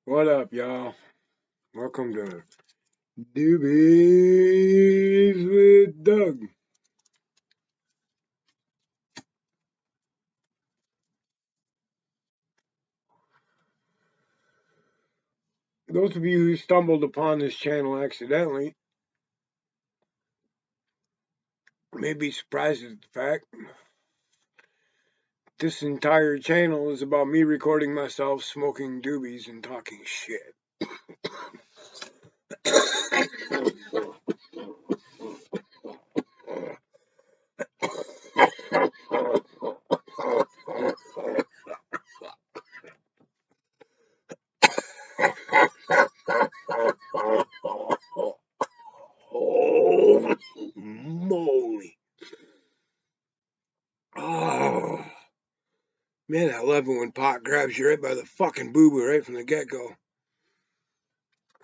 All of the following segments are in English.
What up, y'all? Welcome to Doobies with Doug. Those of you who stumbled upon this channel accidentally may be surprised at the fact this entire channel is about me recording myself smoking doobies and talking shit. Oh, moly. Oh, man, I love it when pot grabs you right by the fucking boo-boo right from the get-go.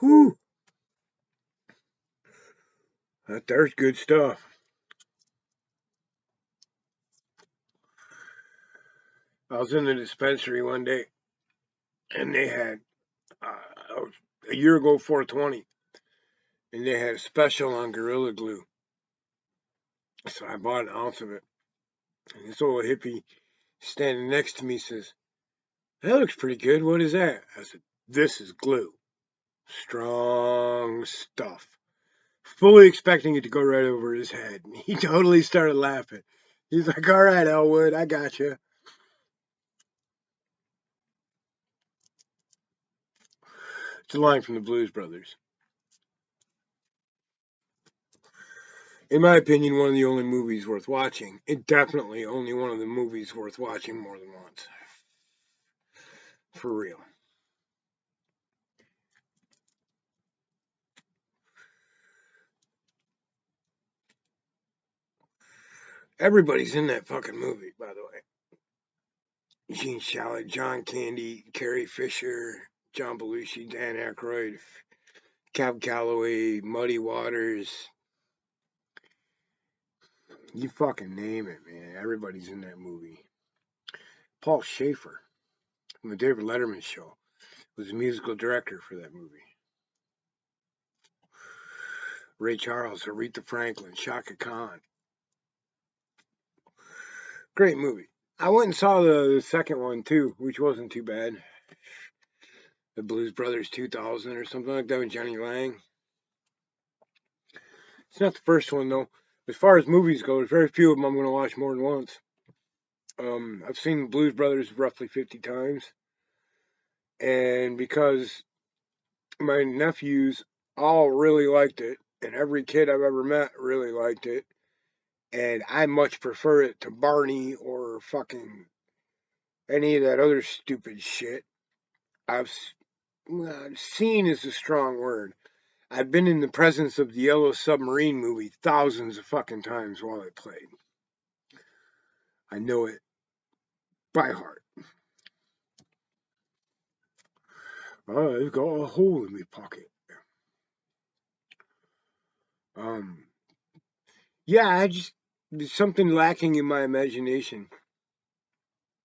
Whew, there's good stuff. I was in the dispensary one day, and they had uh, a year ago 420, and they had a special on Gorilla Glue. So I bought an ounce of it. And this old hippie standing next to me says, "That looks pretty good. What is that?" I said, "This is glue. Strong stuff." Fully expecting it to go right over his head. He totally started laughing. He's like, "All right, Elwood, I got you." It's a line from the Blues Brothers. In my opinion, one of the only movies worth watching. It definitely only one of the movies worth watching more than once. For real. Everybody's in that fucking movie, by the way. Gene Shalit, John Candy, Carrie Fisher, John Belushi, Dan Aykroyd, Cab Calloway, Muddy Waters. You fucking name it, man. Everybody's in that movie. Paul Schaefer from the David Letterman show was the musical director for that movie. Ray Charles, Aretha Franklin, Shaka Khan. Great movie. I went and saw the second one too, which wasn't too bad. The Blues Brothers 2000 or something like that with Johnny Lang. It's not the first one though. As far as movies go, there's very few of them I'm going to watch more than once. I've seen Blues Brothers roughly 50 times, and because my nephews all really liked it, and every kid I've ever met really liked it, and I much prefer it to Barney or fucking any of that other stupid shit. I've seen is a strong word. I've been in the presence of the Yellow Submarine movie thousands of fucking times while it played. I know it by heart. Oh, it's got a hole in my pocket. Um, yeah, there's something lacking in my imagination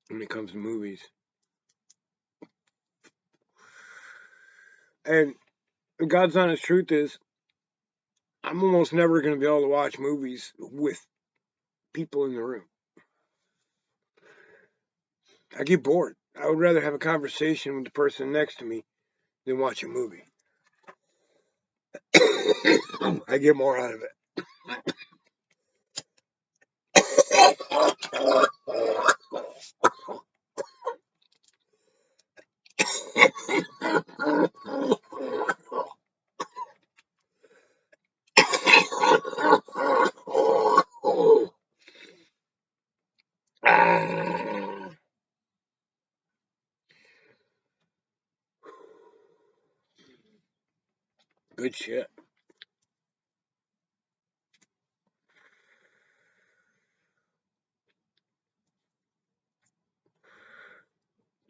when it comes to movies. And the God's honest truth is, I'm almost never going to be able to watch movies with people in the room. I get bored. I would rather have a conversation with the person next to me than watch a movie. I get more out of it. Good shit.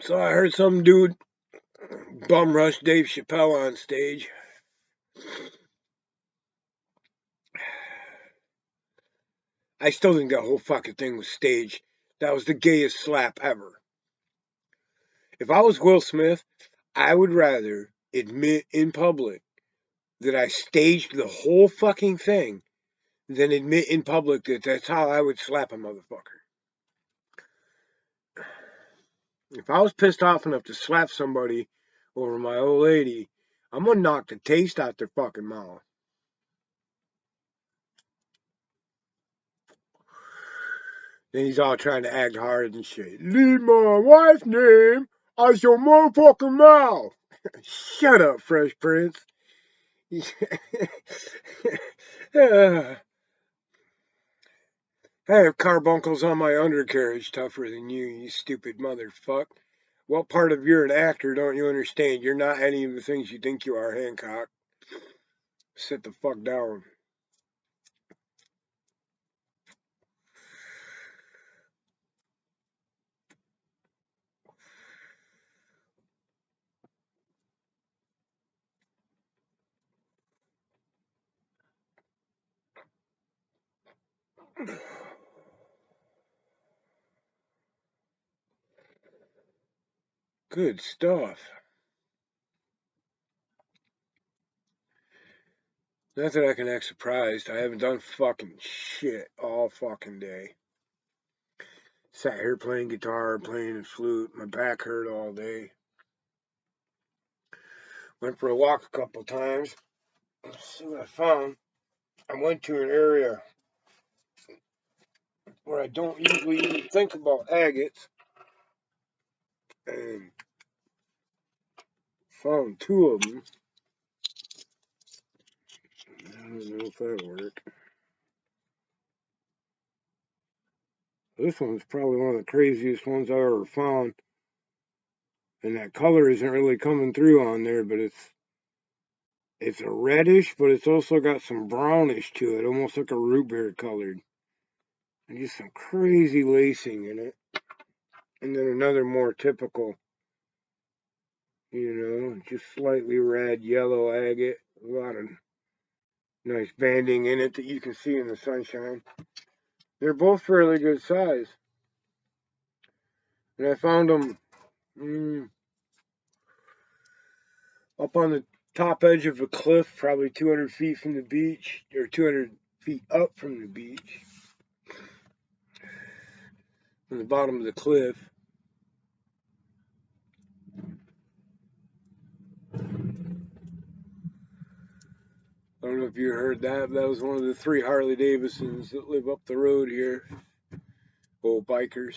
So I heard some dude bum rush Dave Chappelle on stage. I still think that whole fucking thing was staged. That was the gayest slap ever. If I was Will Smith, I would rather admit in public that I staged the whole fucking thing than admit in public that that's how I would slap a motherfucker. If I was pissed off enough to slap somebody over my old lady, I'm gonna knock the taste out their fucking mouth. Then he's all trying to act hard and shit. Leave my wife's name out your motherfucking mouth. Shut up, Fresh Prince. I have carbuncles on my undercarriage tougher than you, you stupid motherfucker. What part of you're an actor don't you understand? You're not any of the things you think you are, Hancock. Sit the fuck down. Good stuff. Not that I can act surprised. I haven't done fucking shit all fucking day. Sat here playing guitar, playing the flute. My back hurt all day. Went for a walk a couple times. Let's see what I found. I went to an area where I don't usually even think about agates and found two of them. I don't know if that'll work. This one's probably one of the craziest ones I've ever found. And that color isn't really coming through on there, but it's a reddish, but it's also got some brownish to it, almost like a root beer colored. And just some crazy lacing in it. And then another more typical, just slightly red, yellow agate. A lot of nice banding in it that you can see in the sunshine. They're both fairly good size. And I found them up on the top edge of a cliff, probably 200 feet from the beach, or 200 feet up from the beach, on the bottom of the cliff. I don't know if you heard that. That was one of the 3 Harley Davidsons that live up the road here. Old bikers.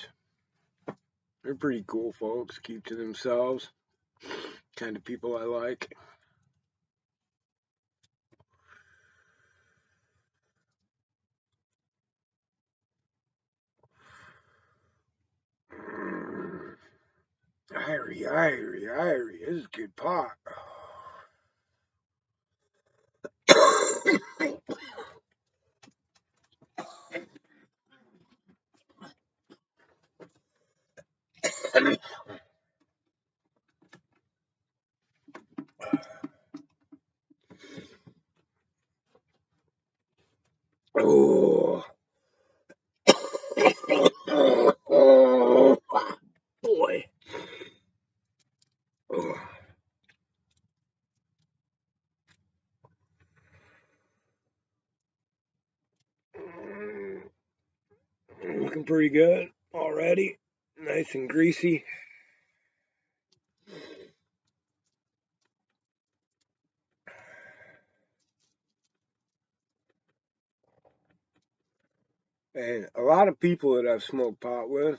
They're pretty cool folks. Keep to themselves. Kind of people I like. Irie, Irie, Irie. This is good pot. Oh. Oh, boy. Oh. Looking pretty good already. Nice and greasy. And a lot of people that I've smoked pot with,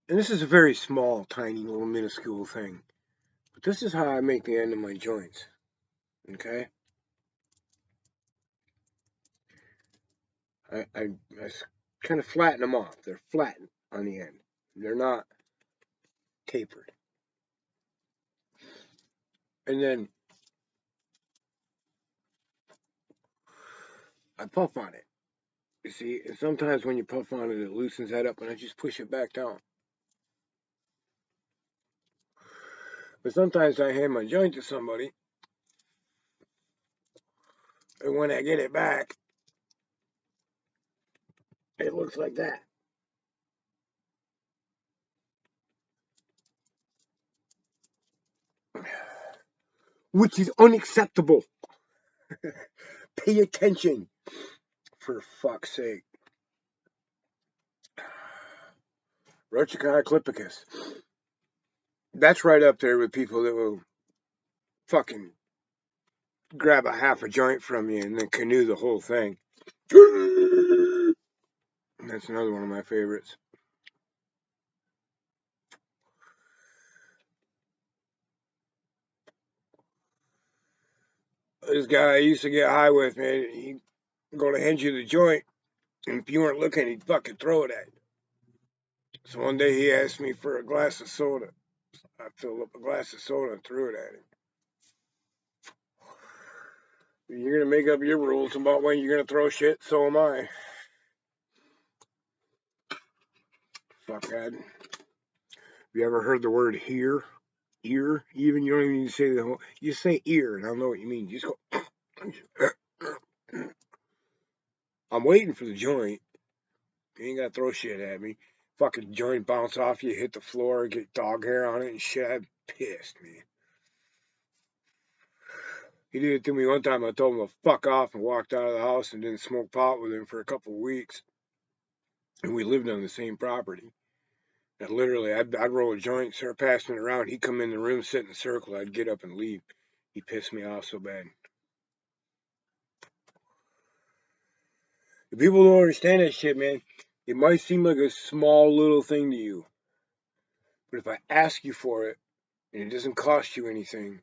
and this is a very small, tiny, little, minuscule thing, but this is how I make the end of my joints. Okay? I kind of flatten them off. They're flattened on the end. They're not tapered. And then I puff on it. You see, and sometimes when you puff on it, it loosens that up, and I just push it back down. But sometimes I hand my joint to somebody, and when I get it back, it looks like that. which is unacceptable. Pay attention, for fuck's sake. Rochicoclipicus. That's right up there with people that will fucking grab a half a joint from you and then canoe the whole thing. That's another one of my favorites. This guy I used to get high with, man, he'd go to hand you the joint, and if you weren't looking, he'd fucking throw it at you. So one day he asked me for a glass of soda. I filled up a glass of soda and threw it at him. You're gonna make up your rules about when you're gonna throw shit, so am I. Fuckhead. Have you ever heard the word here? Ear? Even you don't even need to say the whole. You say ear, and I'll know what you mean. You just go. I'm waiting for the joint. You ain't gotta throw shit at me. Fucking joint bounce off you, hit the floor, get dog hair on it and shit. I'm pissed, man. He did it to me one time. I told him to fuck off and walked out of the house and didn't smoke pot with him for a couple of weeks. And we lived on the same property. And literally, I'd roll a joint, start passing it around. He'd come in the room, sit in a circle. I'd get up and leave. He pissed me off so bad. If people don't understand that shit, man, it might seem like a small little thing to you. But if I ask you for it, and it doesn't cost you anything,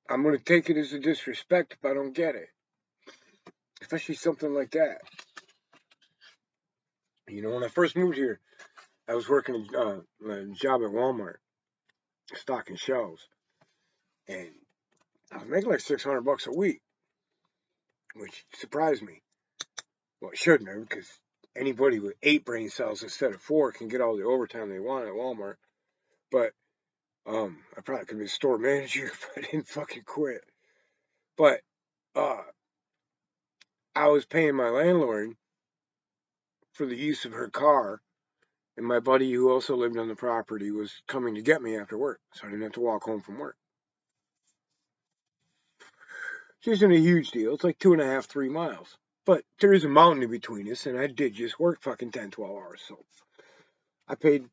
I'm going to take it as a disrespect if I don't get it. Especially something like that. You know, when I first moved here, I was working a job at Walmart, stocking shelves. And I was making like $600 a week, which surprised me. Well, it shouldn't have, because anybody with 8 brain cells instead of 4 can get all the overtime they want at Walmart. But I probably could be a store manager if I didn't fucking quit. But I was paying my landlord for the use of her car, and my buddy who also lived on the property was coming to get me after work, so I didn't have to walk home from work. Which isn't a huge deal. It's like 2.5, 3 miles. But there is a mountain in between us, and I did just work fucking 10, 12 hours. So I paid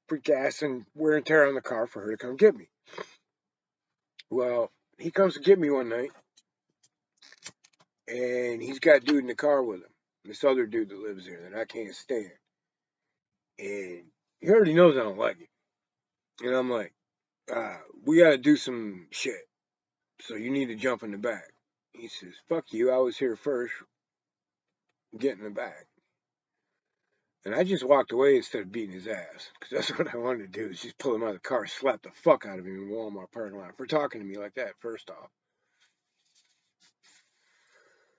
for gas and wear and tear on the car for her to come get me. Well, he comes to get me one night, and he's got a dude in the car with him. This other dude that lives there that I can't stand. And he already knows I don't like him. And I'm like, we gotta do some shit. So you need to jump in the back. He says, fuck you, I was here first. Get in the back. And I just walked away instead of beating his ass. Because that's what I wanted to do, is just pull him out of the car, slap the fuck out of him in the Walmart parking lot for talking to me like that, first off.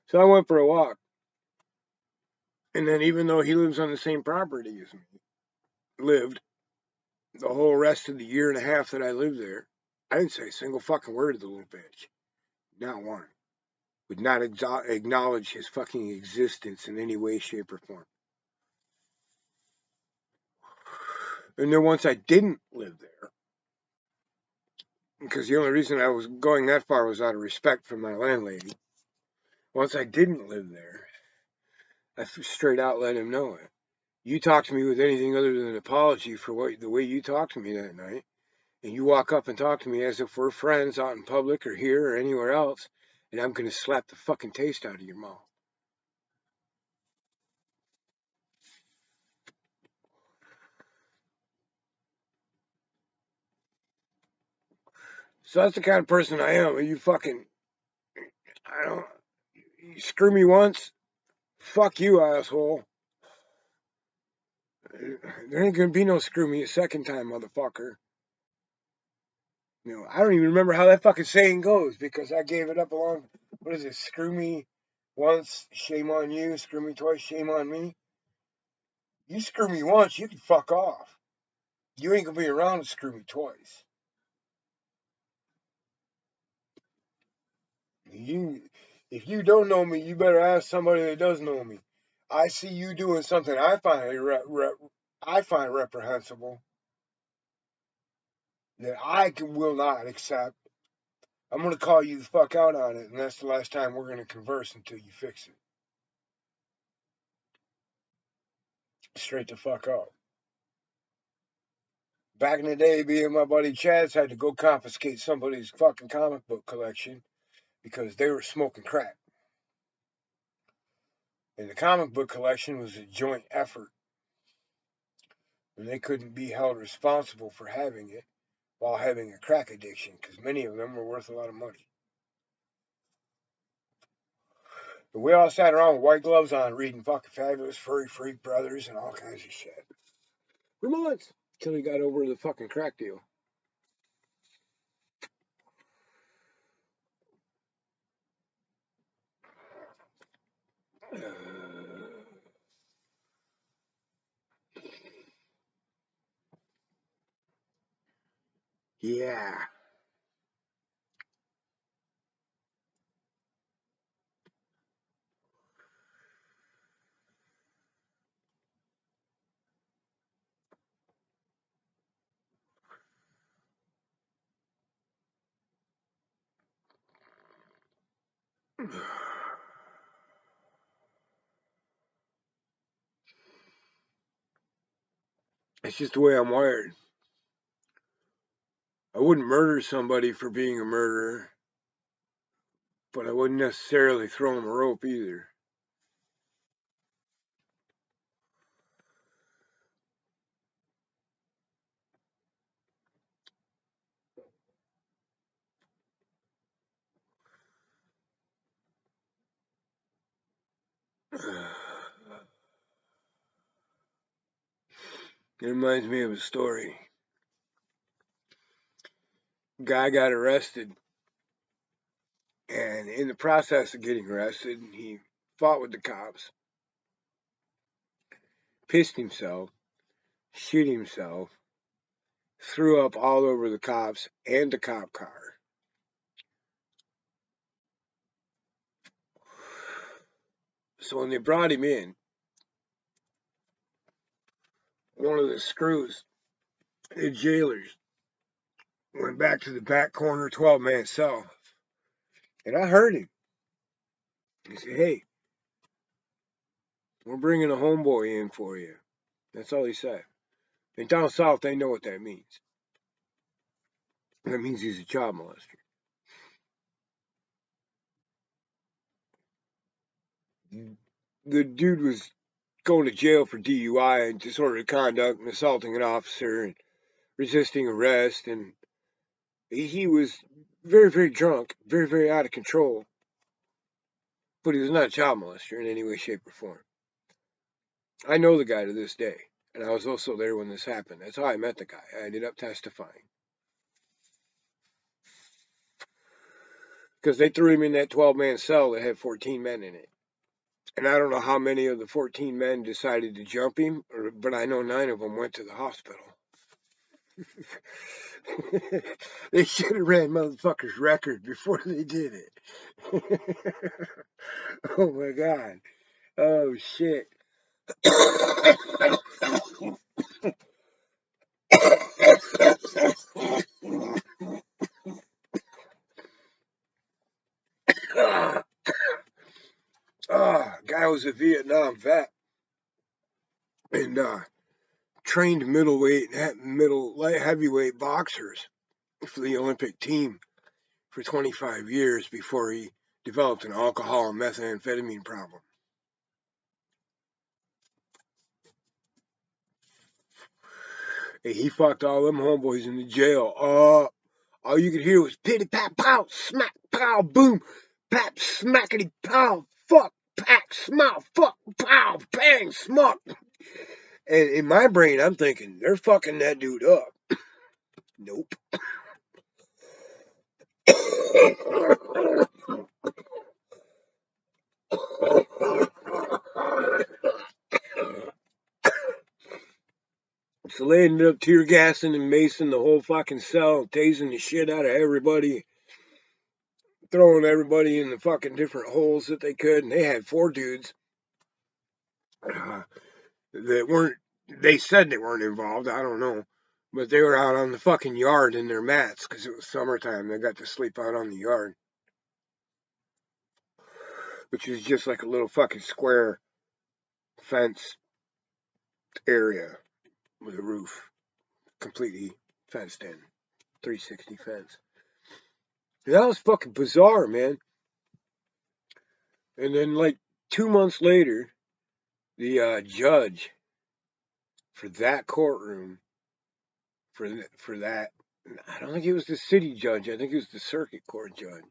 So I went for a walk. And then even though he lives on the same property as me, lived the whole rest of the year and a half that I lived there, I didn't say a single fucking word to the little bitch. Not one. Would not acknowledge his fucking existence in any way, shape, or form. And then once I didn't live there, because the only reason I was going that far was out of respect for my landlady. Once I didn't live there, I straight out let him know it. You talk to me with anything other than an apology for the way you talked to me that night, and you walk up and talk to me as if we're friends out in public or here or anywhere else, and I'm going to slap the fucking taste out of your mouth. So that's the kind of person I am. You fucking, I don't, you screw me once, fuck you, asshole. There ain't gonna be no screw me a second time, motherfucker. You know, I don't even remember how that fucking saying goes because I gave it up along. What is it? Screw me once, shame on you. Screw me twice, shame on me. You screw me once, you can fuck off. You ain't gonna be around to screw me twice. If you don't know me, you better ask somebody that does know me. I see you doing something I find reprehensible. that will not accept. I'm going to call you the fuck out on it, and that's the last time we're going to converse until you fix it. Straight the fuck up. Back in the day, me and my buddy Chaz had to go confiscate somebody's fucking comic book collection because they were smoking crack. And the comic book collection was a joint effort, and they couldn't be held responsible for having it while having a crack addiction, because many of them were worth a lot of money. But we all sat around with white gloves on reading fucking Fabulous Furry Freak Brothers and all kinds of shit. For months. Till he got over the fucking crack deal. Yeah. It's just the way I'm wired. I wouldn't murder somebody for being a murderer, but I wouldn't necessarily throw him a rope either. It reminds me of a story. Guy got arrested, and in the process of getting arrested, he fought with the cops, pissed himself, shit himself, threw up all over the cops and the cop car. So when they brought him in, one of the screws, the jailers, went back to the back corner 12-man cell. And I heard him. He said, "Hey, we're bringing a homeboy in for you." That's all he said. And down south, they know what that means. That means he's a child molester. The dude was going to jail for DUI and disorderly conduct and assaulting an officer and resisting arrest. And he was very, very drunk, very, very out of control. But he was not a child molester in any way, shape, or form. I know the guy to this day. And I was also there when this happened. That's how I met the guy. I ended up testifying. Because they threw him in that 12-man cell that had 14 men in it. And I don't know how many of the 14 men decided to jump him, but I know 9 of them went to the hospital. They should have ran motherfucker's record before they did it. Oh my god. Oh shit. Guy was a Vietnam vet and trained middleweight and light heavyweight boxers for the Olympic team for 25 years before he developed an alcohol and methamphetamine problem. And he fucked all them homeboys in the jail. All you could hear was pitty pat pow, smack pow, boom, pap smackety pow, fuck, pack, smile, fuck, pow, bang, smuck. And in my brain, I'm thinking they're fucking that dude up. Nope. So they ended up tear gassing and macing the whole fucking cell, tasing the shit out of everybody, throwing everybody in the fucking different holes that they could. And they had 4 dudes that weren't, they said they weren't involved. I don't know. But they were out on the fucking yard in their mats because it was summertime. They got to sleep out on the yard, which is just like a little fucking square fence area with a roof, completely fenced in, 360 fence. And that was fucking bizarre, man. And then, like 2 months later, the judge for that courtroom, for that, I don't think it was the city judge. I think it was the circuit court judge.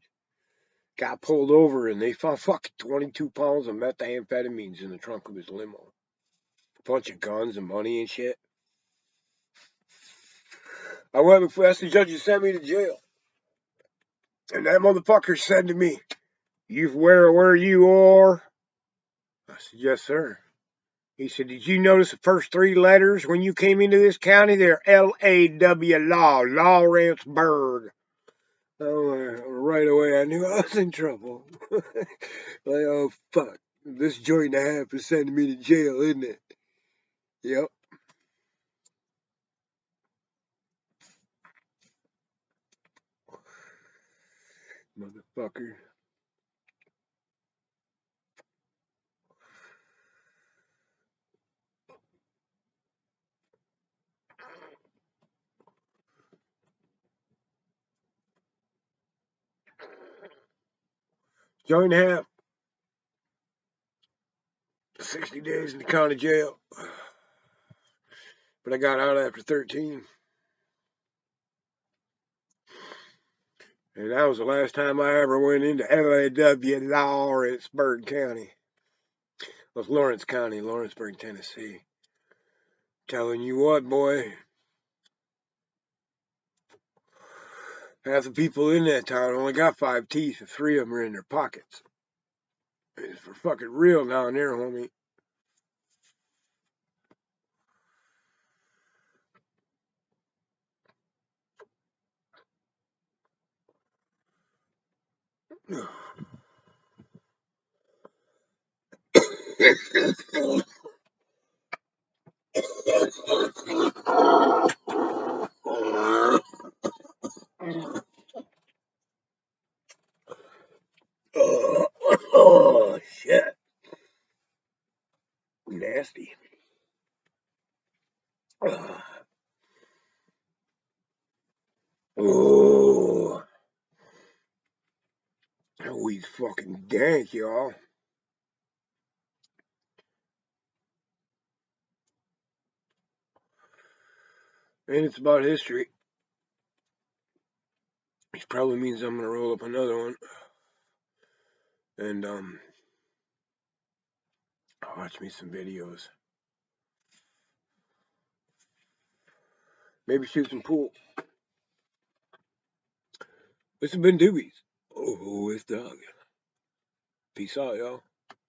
Got pulled over and they found fucking 22 pounds of methamphetamines in the trunk of his limo. A bunch of guns and money and shit. I went before asked the judge to send me to jail. And that motherfucker said to me, "You aware of where you are?" I said, "Yes, sir." He said, "Did you notice the first three letters when you came into this county? They're L-A-W, law, Lawrenceburg." Oh, right away I knew I was in trouble. Like, oh, fuck. This joint and a half is sending me to jail, isn't it? Yep. Motherfucker. Joint and a half. 60 days in the county jail. But I got out after 13. And that was the last time I ever went into L-A-W, Lawrenceburg County. It was Lawrence County, Lawrenceburg, Tennessee. Telling you what, boy. Half the people in that town only got 5 teeth, and 3 of them are in their pockets. It's for fucking real down there, homie. Oh, shit. Nasty. Oh, that weed's fucking dank, y'all. And it's about history. Which probably means I'm gonna roll up another one. And, watch me some videos. Maybe shoot some pool. This has been Doobies. Oh, it's Doug. Peace out, y'all.